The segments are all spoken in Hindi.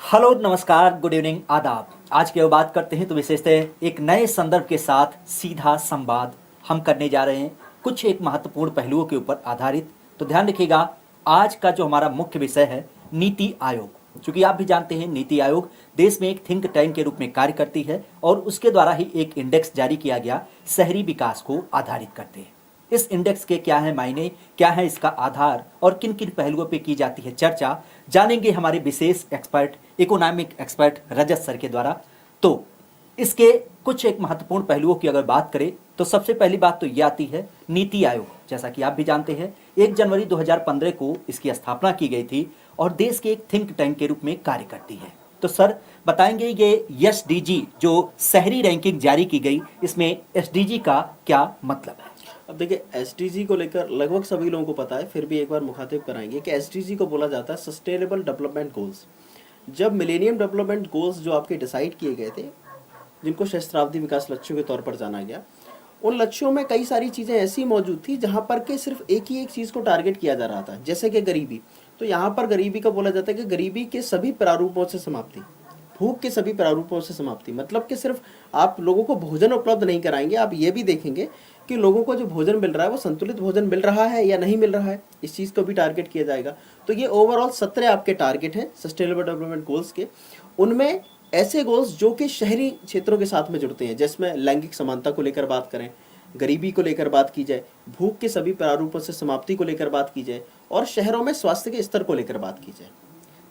हेलो नमस्कार गुड इवनिंग आदाब। आज की बात करते हैं तो विशेषतः एक नए संदर्भ के साथ सीधा संवाद हम करने जा रहे हैं, कुछ एक महत्वपूर्ण पहलुओं के ऊपर आधारित। तो ध्यान रखिएगा, आज का जो हमारा मुख्य विषय है नीति आयोग। चूंकि आप भी जानते हैं नीति आयोग देश में एक थिंक टैंक के रूप में कार्य करती है और उसके द्वारा ही एक इंडेक्स जारी किया गया शहरी विकास को आधारित करते हैं। इस इंडेक्स के क्या है मायने, क्या है इसका आधार और किन किन पहलुओं पे की जाती है चर्चा, जानेंगे हमारे विशेष एक्सपर्ट इकोनॉमिक एक्सपर्ट रजत सर के द्वारा। तो इसके कुछ एक महत्वपूर्ण पहलुओं की अगर बात करें तो सबसे पहली बात तो ये आती है नीति आयोग। जैसा कि आप भी जानते हैं 1 जनवरी 2015 को इसकी स्थापना की गई थी और देश के एक थिंक टैंक के रूप में कार्य करती है। तो सर बताएंगे ये एसडीजी जो शहरी रैंकिंग जारी की गई, इसमें एसडीजी का क्या मतलब है? अब देखिए एसडीजी को लेकर लगभग सभी लोगों को पता है, फिर भी एक बार मुखातिब कराएंगे कि एसडीजी को बोला जाता है सस्टेनेबल डेवलपमेंट गोल्स। जब मिलेनियम डेवलपमेंट गोल्स जो आपके डिसाइड किए गए थे, जिनको सहस्त्राब्दी विकास लक्ष्यों के तौर पर जाना गया, उन लक्ष्यों में कई सारी चीज़ें ऐसी मौजूद थी जहाँ पर के सिर्फ एक ही एक चीज़ को टारगेट किया जा रहा था, जैसे कि गरीबी। तो यहाँ पर गरीबी का बोला जाता है कि गरीबी के सभी प्रारूपों से समाप्ति, भूख के सभी प्रारूपों से समाप्ति। मतलब कि सिर्फ आप लोगों को भोजन उपलब्ध नहीं कराएंगे, आप ये भी देखेंगे कि लोगों को जो भोजन मिल रहा है वो संतुलित भोजन मिल रहा है या नहीं मिल रहा है, इस चीज़ को भी टारगेट किया जाएगा। तो ये ओवरऑल 17 आपके टारगेट हैं सस्टेनेबल डेवलपमेंट गोल्स के। उनमें ऐसे गोल्स जो कि शहरी क्षेत्रों के साथ में जुड़ते हैं, जिसमें लैंगिक समानता को लेकर बात करें, गरीबी को लेकर बात की जाए, भूख के सभी प्रारूपों से समाप्ति को लेकर बात की जाए और शहरों में स्वास्थ्य के स्तर को लेकर बात की जाए।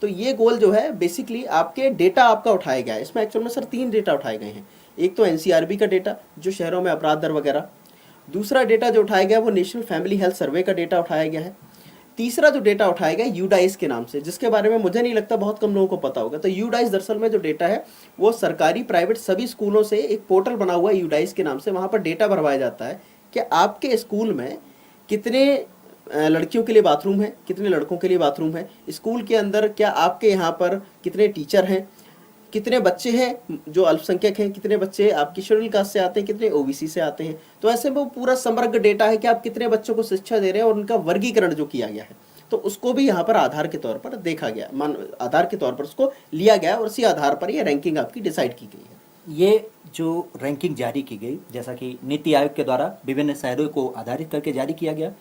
तो ये गोल जो है बेसिकली आपके डेटा आपका उठाया गया है। इसमें एक्चुअल में सर 3 डेटा उठाए गए हैं। एक तो एनसीआरबी का डेटा जो शहरों में अपराध दर वगैरह, दूसरा डेटा जो उठाया गया वो नेशनल फैमिली हेल्थ सर्वे का डेटा उठाया गया है, तीसरा जो डेटा उठाया गया यूडाइस के नाम से, जिसके बारे में मुझे नहीं लगता बहुत कम लोगों को पता होगा। तो यूडाइस दरअसल में जो डेटा है वो सरकारी प्राइवेट सभी स्कूलों से एक पोर्टल बना हुआ है यूडाइस के नाम से। वहाँ पर डेटा भरवाया जाता है कि आपके स्कूल में कितने लड़कियों के लिए बाथरूम है, कितने लड़कों के लिए बाथरूम है, स्कूल के अंदर क्या आपके यहाँ पर कितने टीचर हैं, कितने बच्चे हैं जो अल्पसंख्यक हैं, कितने बच्चे आपकी शेड्यूल कास्ट से आते हैं, कितने ओबीसी से आते हैं। तो ऐसे वो पूरा समग्र डेटा है कि आप कितने बच्चों को शिक्षा दे रहे हैं और उनका वर्गीकरण जो किया गया है, तो उसको भी यहाँ पर आधार के तौर पर देखा गया, आधार के तौर पर उसको लिया गया और उसी आधार पर ये रैंकिंग आपकी डिसाइड की गई है। ये जो रैंकिंग जारी की गई, जैसा कि नीति आयोग के द्वारा विभिन्न शहरों को आधारित करके जारी किया गया,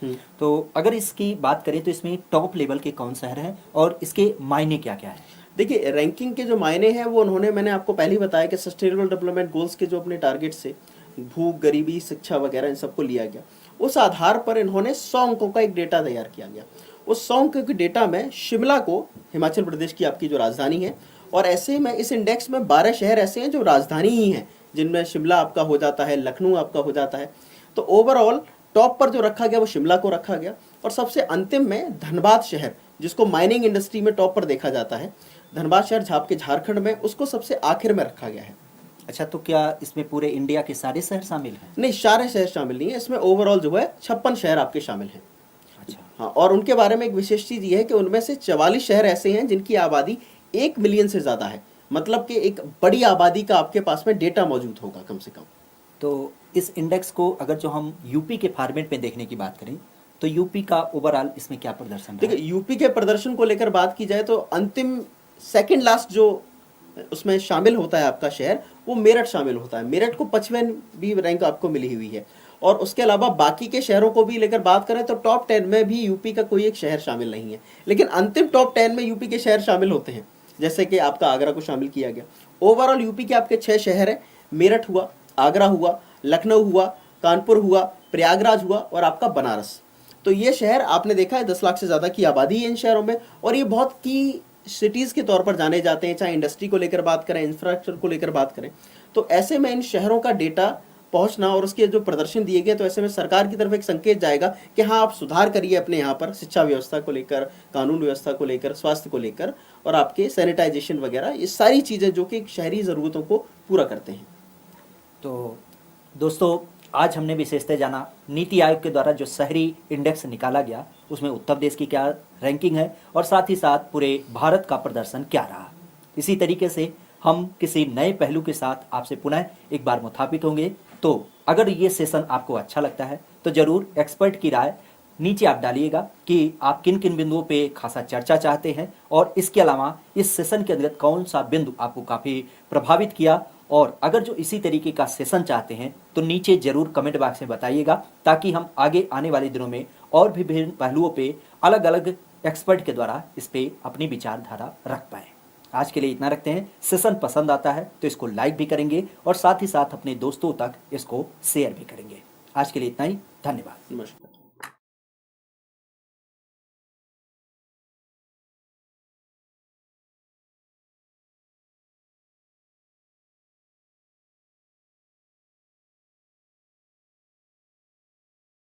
तो अगर इसकी बात करें तो इसमें टॉप लेवल के कौन शहर हैं और इसके मायने क्या क्या है? देखिए रैंकिंग के जो मायने हैं वो उन्होंने, मैंने आपको पहले ही बताया कि सस्टेनेबल डेवलपमेंट गोल्स के जो अपने टारगेट से भूख, गरीबी, शिक्षा वगैरह इन सबको लिया गया। उस आधार पर इन्होंने 100 अंकों का एक डेटा तैयार किया गया। उस 100 अंकों के डेटा में शिमला को, हिमाचल प्रदेश की आपकी जो राजधानी है, और ऐसे में इस इंडेक्स में 12 शहर ऐसे हैं जो राजधानी ही हैं, जिनमें शिमला आपका हो जाता है, लखनऊ आपका हो जाता है। तो ओवरऑल टॉप पर जो रखा गया वो शिमला को रखा गया और सबसे अंतिम में धनबाद शहर, जिसको माइनिंग इंडस्ट्री में टॉप पर देखा जाता है, धनबाद शहर झाप के झारखंड में, उसको सबसे आखिर में रखा गया है। अच्छा, तो क्या इसमें पूरे इंडिया के सारे शहर शामिल हैं? नहीं, सारे शहर शामिल नहीं है इसमें, ओवरऑल जो है 56 शहर आपके शामिल हैं। अच्छा हाँ, और उनके बारे में एक विशेष चीज ये है कि उनमें से 44 शहर ऐसे हैं जिनकी आबादी 1 मिलियन से ज्यादा है। मतलब कि एक बड़ी आबादी का आपके पास में डेटा मौजूद होगा कम से कम। तो इस इंडेक्स को अगर जो हम यूपी के फॉर्मेट में देखने की बात करें तो यूपी का ओवरऑल इसमें क्या प्रदर्शन रहा? देखिए यूपी के प्रदर्शन को लेकर बात की जाए तो अंतिम सेकंड लास्ट जो उसमें शामिल होता है आपका शहर, वो मेरठ शामिल होता है। मेरठ को 55वीं रैंक आपको मिली हुई है। और उसके अलावा बाकी के शहरों को भी लेकर बात करें तो टॉप 10 में भी यूपी का कोई एक शहर शामिल नहीं है, लेकिन अंतिम टॉप 10 में यूपी के शहर शामिल होते हैं, जैसे कि आपका आगरा को शामिल किया गया। ओवरऑल यूपी के आपके 6 शहर हैं, मेरठ हुआ, आगरा हुआ, लखनऊ हुआ, कानपुर हुआ, प्रयागराज हुआ और आपका बनारस। तो ये शहर आपने देखा है 10 लाख से ज़्यादा की आबादी है इन शहरों में, और ये बहुत की सिटीज़ के तौर पर जाने जाते हैं, चाहे इंडस्ट्री को लेकर बात करें, इंफ्रास्ट्रक्चर को लेकर बात करें। तो ऐसे में इन शहरों का डेटा पहुंचना और उसके जो प्रदर्शन दिए गए, तो ऐसे में सरकार की तरफ एक संकेत जाएगा कि हाँ आप सुधार करिए अपने यहाँ पर शिक्षा व्यवस्था को लेकर, कानून व्यवस्था को लेकर, स्वास्थ्य को लेकर, और आपके सैनिटाइजेशन वगैरह, ये सारी चीज़ें जो कि शहरी ज़रूरतों को पूरा करते हैं। तो दोस्तों, आज हमने विशेषतः जाना नीति आयोग के द्वारा जो शहरी इंडेक्स निकाला गया उसमें उत्तर प्रदेश की क्या रैंकिंग है और साथ ही साथ पूरे भारत का प्रदर्शन क्या रहा। इसी तरीके से हम किसी नए पहलू के साथ आपसे पुनः एक बार मुखातिब होंगे। तो अगर ये सेशन आपको अच्छा लगता है तो ज़रूर एक्सपर्ट की राय नीचे आप डालिएगा कि आप किन किन बिंदुओं पे खासा चर्चा चाहते हैं और इसके अलावा इस सेशन के अंतर्गत कौन सा बिंदु आपको काफ़ी प्रभावित किया। और अगर जो इसी तरीके का सेशन चाहते हैं तो नीचे जरूर कमेंट बॉक्स में बताइएगा, ताकि हम आगे आने वाले दिनों में और भी विभिन्न पहलुओं पे अलग अलग एक्सपर्ट के द्वारा इस पे अपनी विचारधारा रख पाएँ। आज के लिए इतना रखते हैं। सेशन पसंद आता है तो इसको लाइक भी करेंगे और साथ ही साथ अपने दोस्तों तक इसको शेयर भी करेंगे। आज के लिए इतना ही। धन्यवाद। नमस्कार।